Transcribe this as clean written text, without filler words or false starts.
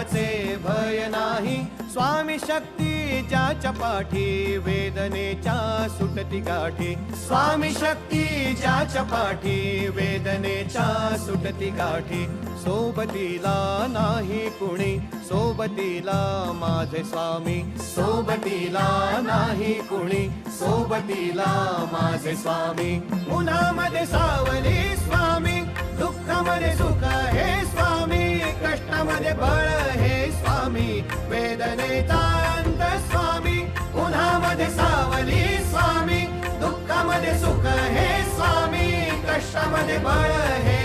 त्याचे भय नाही. स्वामी शक्ती ज्याच्या पाठी वेदनेच्या सुटती गाठी. स्वामी शक्ती ज्याच्या पाठी वेदनेच्या सुटती गाठी. सोबतीला नाही कुणी, सोबतीला माझे स्वामी. सोबतीला नाही कुणी, सोबतीला माझे स्वामी. उन्हामध्ये सावली स्वामी, दुःखामध्ये सुख हे स्वामी. कष्टामध्ये बळ हे स्वामी, वेदनेचा अंत स्वामी. उन्हामध्ये सावली स्वामी, दुःखामध्ये सुख हे स्वामी. कष्टामध्ये बळ